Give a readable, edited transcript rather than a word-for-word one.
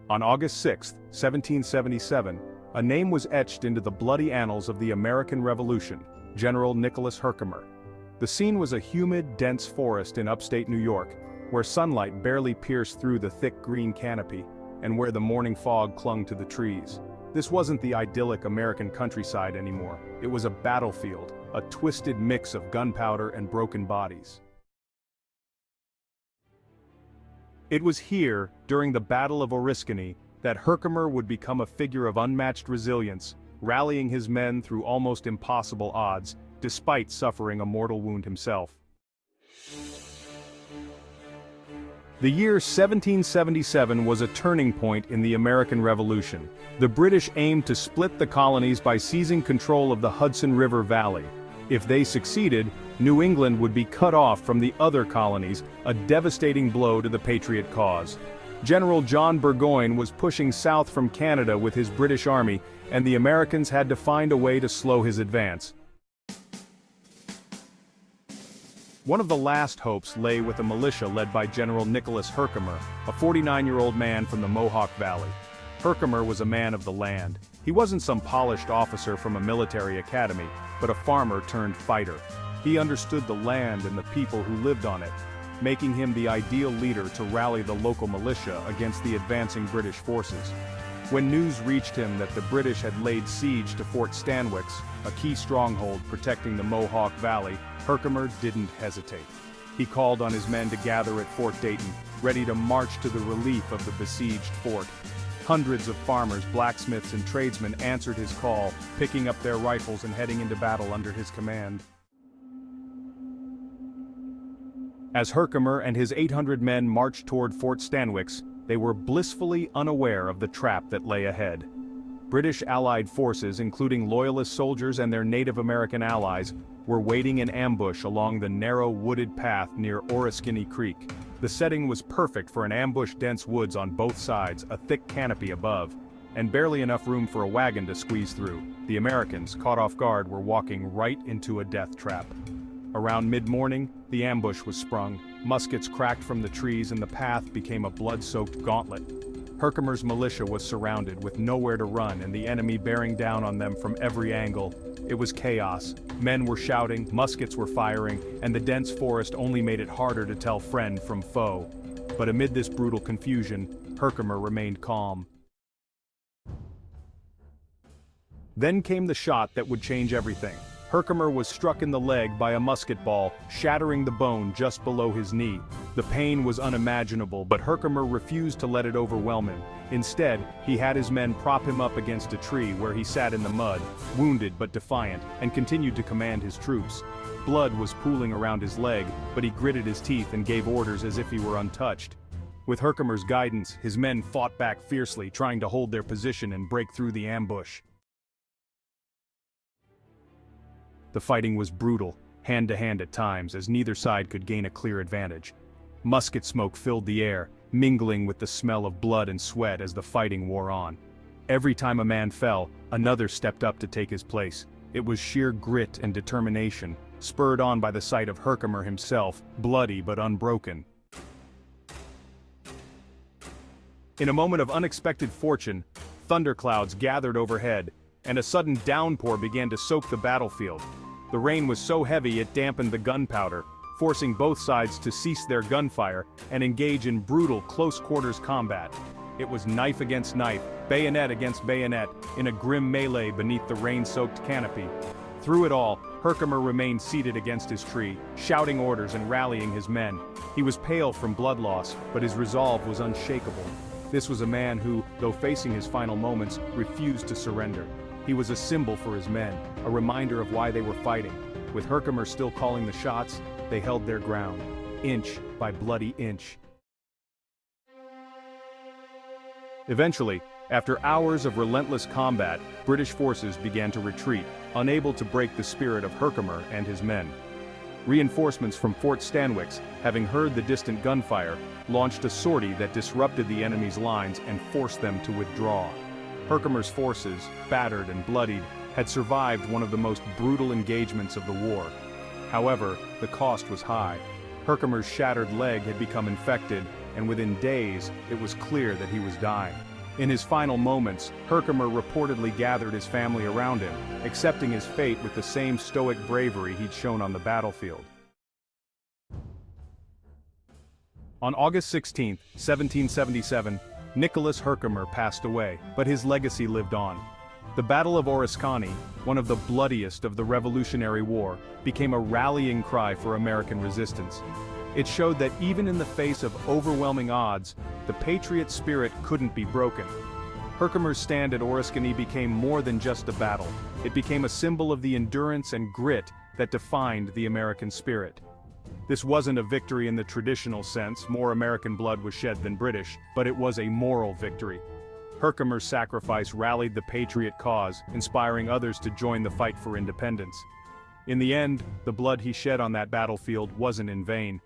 On August 6, 1777, a name was etched into the bloody annals of the American Revolution: General Nicholas Herkimer. The scene was a humid, dense forest in upstate New York, where sunlight barely pierced through the thick green canopy, and where the morning fog clung to the trees. This wasn't the idyllic American countryside anymore. It was a battlefield, a twisted mix of gunpowder and broken bodies. It was here, during the Battle of Oriskany, that Herkimer would become a figure of unmatched resilience, rallying his men through almost impossible odds, despite suffering a mortal wound himself. The year 1777 was a turning point in the American Revolution. The British aimed to split the colonies by seizing control of the Hudson River Valley. If they succeeded, New England would be cut off from the other colonies, a devastating blow to the Patriot cause. General John Burgoyne was pushing south from Canada with his British army, and the Americans had to find a way to slow his advance. One of the last hopes lay with a militia led by General Nicholas Herkimer, a 49-year-old man from the Mohawk Valley. Herkimer was a man of the land. He wasn't some polished officer from a military academy, but a farmer turned fighter. He understood the land and the people who lived on it, making him the ideal leader to rally the local militia against the advancing British forces. When news reached him that the British had laid siege to Fort Stanwix, a key stronghold protecting the Mohawk Valley, Herkimer didn't hesitate. He called on his men to gather at Fort Dayton, ready to march to the relief of the besieged fort. Hundreds of farmers, blacksmiths, and tradesmen answered his call, picking up their rifles and heading into battle under his command. As Herkimer and his 800 men marched toward Fort Stanwix, they were blissfully unaware of the trap that lay ahead. British Allied forces, including Loyalist soldiers and their Native American allies, were waiting in ambush along the narrow wooded path near Oriskany Creek. The setting was perfect for an ambush-dense woods on both sides, a thick canopy above, and barely enough room for a wagon to squeeze through. The Americans, caught off guard, were walking right into a death trap. Around mid-morning, the ambush was sprung. Muskets cracked from the trees and the path became a blood-soaked gauntlet. Herkimer's militia was surrounded, with nowhere to run and the enemy bearing down on them from every angle. It was chaos. Men were shouting, muskets were firing, and the dense forest only made it harder to tell friend from foe. But amid this brutal confusion, Herkimer remained calm. Then came the shot that would change everything. Herkimer was struck in the leg by a musket ball, shattering the bone just below his knee. The pain was unimaginable, but Herkimer refused to let it overwhelm him. Instead, he had his men prop him up against a tree where he sat in the mud, wounded but defiant, and continued to command his troops. Blood was pooling around his leg, but he gritted his teeth and gave orders as if he were untouched. With Herkimer's guidance, his men fought back fiercely, trying to hold their position and break through the ambush. The fighting was brutal, hand-to-hand at times, as neither side could gain a clear advantage. Musket smoke filled the air, mingling with the smell of blood and sweat as the fighting wore on. Every time a man fell, another stepped up to take his place. It was sheer grit and determination, spurred on by the sight of Herkimer himself, bloody but unbroken. In a moment of unexpected fortune, thunderclouds gathered overhead, and a sudden downpour began to soak the battlefield. The rain was so heavy it dampened the gunpowder, forcing both sides to cease their gunfire and engage in brutal close-quarters combat. It was knife against knife, bayonet against bayonet, in a grim melee beneath the rain-soaked canopy. Through it all, Herkimer remained seated against his tree, shouting orders and rallying his men. He was pale from blood loss, but his resolve was unshakable. This was a man who, though facing his final moments, refused to surrender. He was a symbol for his men, a reminder of why they were fighting. With Herkimer still calling the shots, they held their ground, inch by bloody inch. Eventually, after hours of relentless combat, British forces began to retreat, unable to break the spirit of Herkimer and his men. Reinforcements from Fort Stanwix, having heard the distant gunfire, launched a sortie that disrupted the enemy's lines and forced them to withdraw. Herkimer's forces, battered and bloodied, had survived one of the most brutal engagements of the war. However, the cost was high. Herkimer's shattered leg had become infected, and within days, it was clear that he was dying. In his final moments, Herkimer reportedly gathered his family around him, accepting his fate with the same stoic bravery he'd shown on the battlefield. On August 16, 1777, Nicholas Herkimer passed away, but his legacy lived on. The Battle of Oriskany, one of the bloodiest of the Revolutionary War, became a rallying cry for American resistance. It showed that even in the face of overwhelming odds, the patriot spirit couldn't be broken. Herkimer's stand at Oriskany became more than just a battle. It became a symbol of the endurance and grit that defined the American spirit. This wasn't a victory in the traditional sense, more American blood was shed than British, but it was a moral victory. Herkimer's sacrifice rallied the patriot cause, inspiring others to join the fight for independence. In the end, the blood he shed on that battlefield wasn't in vain.